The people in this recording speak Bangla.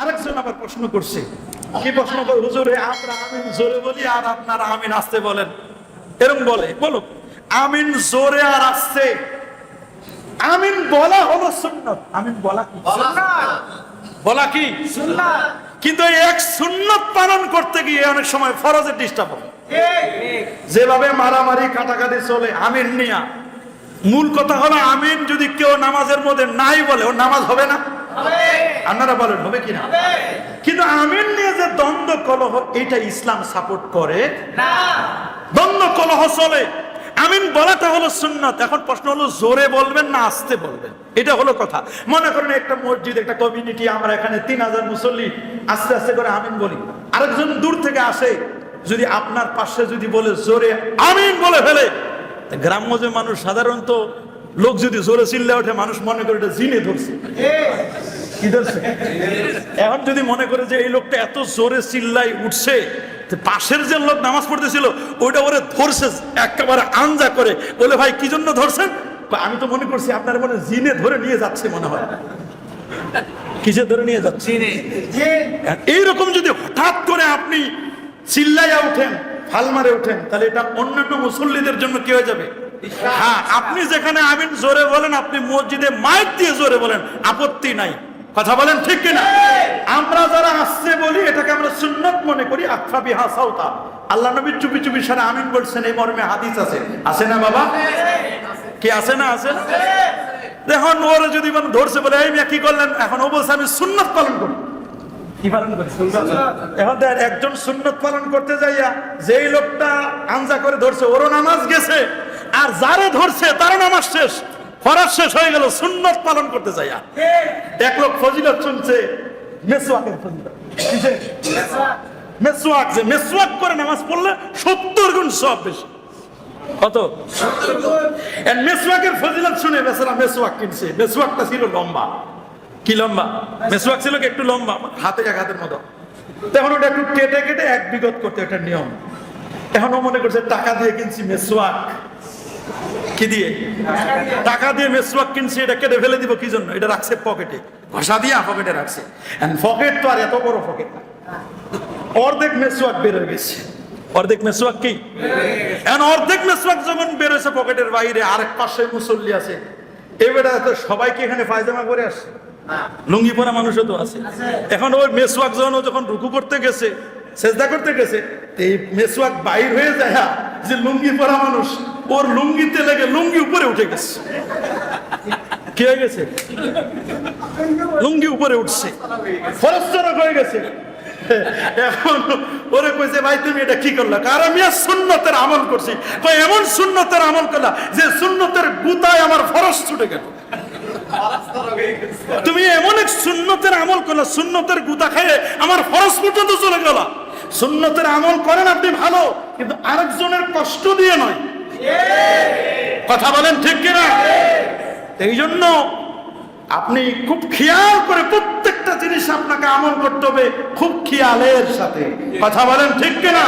আরেকজন আবার প্রশ্ন করছে, কি প্রশ্ন করে? হুজুরে আমরা আমিন জোরে বলি আর আপনারা আমিন আস্তে বলেন, এরকম বলে। বলো, আমিন জোরে আর আস্তে, আমিন বলা হলো সুন্নাত। আমিন বলা কি সুন্নাত? বলা কি সুন্নাত? কিন্তু এই এক সুন্নাত পালন করতে গিয়ে অনেক সময় ফরজের ডিস্টার্ব হয়। যেভাবে মারামারি কাটাকাটি চলে আমিন নিয়া, মূল কথা হলো আমিন যদি কেউ নামাজের মধ্যে নাই বলে ওর নামাজ হবে না? আপনারা বলেন হবে কিনা? কিন্তু আমিন নিয়ে যে দ্বন্দ্ব কলহ, এটা ইসলাম সাপোর্ট করে না। দ্বন্দ্ব কলহ চলে, আমিন বলাটা হলো সুন্নাত। এখন প্রশ্ন হলো জোরে বলবেন না আস্তে বলবেন, এটা হলো কথা। মনে করেন একটা মসজিদ, একটা কমিউনিটি, আমরা এখানে 3000 মুসল্লি, আস্তে আস্তে করে আমিন বলি। আরেকজন দূর থেকে আসে, যদি আপনার পাশে যদি বলে জোরে আমিন বলে ফেলে, গ্রাম্য যে মানুষ সাধারণত লোক যদি জোরে চিল্লে ওঠে, মানুষ মনে করে এটা জিনে ধরছে। কি ধরছে? এখন যদি মনে করে যে এই লোকটা এত জোরে চিল্লাই উঠছে, পাশের যে লোক নামাজ পড়তেছিল ওইটা ওরে ধরছে একেবারে আঞ্জা করে, বলে ভাই কি জন্য ধরছেন? আমি তো মনে করছি আপনার মনে জিনে ধরে নিয়ে যাচ্ছে, মনে হয় কিসে ধরে নিয়ে যাচ্ছে। এইরকম যদি হঠাৎ করে আপনি চিল্লাইয়া উঠেন, ফাল মারে উঠেন, তাহলে এটা অন্যান্য মুসল্লিদের জন্য কি হয়ে যাবে? হ্যাঁ, আপনি যেখানে আমিন জোরে বলেন, আপনি মসজিদে মাইক দিয়ে জোরে বলেন, আপত্তি নাই। কথা বলেন ঠিক কিনা? আমরা যারা আসছে বলি, এটাকে আমরা সুন্নাত মনে করি। আকফা বিহা সাউতা, আল্লাহ নবী চুপি চুপি সারা আমিন বলছেন, এই মর্মে হাদিস আছে। আছে না বাবা? কি আছে না? আছে না? দেখুন, ওরা যদি ধরছে বলে এই মিয়া কি করলেন, এখন ও বলছে আমি সুন্নাত পালন করি। কি পালন করি? এখন একজন সুন্নাত পালন করতে যাইয়া যেই লোকটা আঞ্জা করে ধরছে, ওরও নামাজ গেছে, আর যারে ধরছে তারও নামাজ শেষ, ফরজ শেষ হয়ে গেল সুন্নাত পালন করতে যাইয়া। এক লোক ফজিলত শুনছে মেসওয়াকের ফজিলত। মেসওয়াক, যে মেসওয়াক করে নামাজ পড়লে 70 গুণ সওয়াব বেশি। কত? 70 গুণ। এর মেসওয়াকের ফজিলত শুনে বেচারা মেসওয়াক কিনছে। মেসওয়াকটা ছিল লম্বা। কি লম্বা? মেসওয়াক ছিল একটু লম্বা, হাতে এক হাতের মতো। তখন ওটা একটু কেটে কেটে এক বিগত করতে, একটা নিয়ম। এখন ও মনে করছে টাকা দিয়ে কিনছি মেসওয়াক। কি দিয়ে? টাকা দিয়ে মেসওয়াক কিনছি, এটা কেটে ফেলে দিব কি জন্য? এটা রাখছে পকেটে, ঘষা দিয়া পকেটে রাখছে। পকেট তো আর এত বড় পকেট না, অর্ধেক মেসওয়াক বের হয়ে গেছে। অর্ধেক মেসওয়াক কি? এখন অর্ধেক মেসওয়াক যখন বের হয়েছে পকেটের বাইরে, আরেক পাশে মুসল্লি আছে, এবারে তো সবাইকে এখানে পায়জামা করে আসছে, লুঙ্গি পরা মানুষও তো আছে। এখন ওই মেসওয়াক যখন রুকু করতে গেছে, সেজদা করতে গেছে, এই মেসওয়াক বাইর হয়ে যায়, যে লুঙ্গি পরা মানুষ, ওর লুঙ্গিতে লেগে লুঙ্গি উপরে উঠে গেছে। কি হয়ে গেছে? লুঙ্গি উপরে উঠছে, ফরজরক হয়ে গেছে। এখন ওরে কইছে ভাই তুমি এটা কি করলা? কারণ আমি সুন্নতের আমল করছি। কই এমন সুন্নতের আমল করলা যে সুন্নতের গুতায় আমার ফরজ ছুটে গেল। তুমি এমন এক সুন্নতের আমল করলা, সুন্নতের গুতা খেয়ে আমার ফরজ পর্যন্ত চলে গেল। সুন্নতের আমল করেন আপনি ভালো, কিন্তু আরেকজনের কষ্ট দিয়ে নয়। কথা বলেন ঠিক কিনা? এই জন্য আপনি খুব খেয়াল করে প্রত্যেকটা জিনিস আপনাকে আমল করতে হবে, খুব খেয়ালের সাথে। কথা বলেন ঠিক কিনা?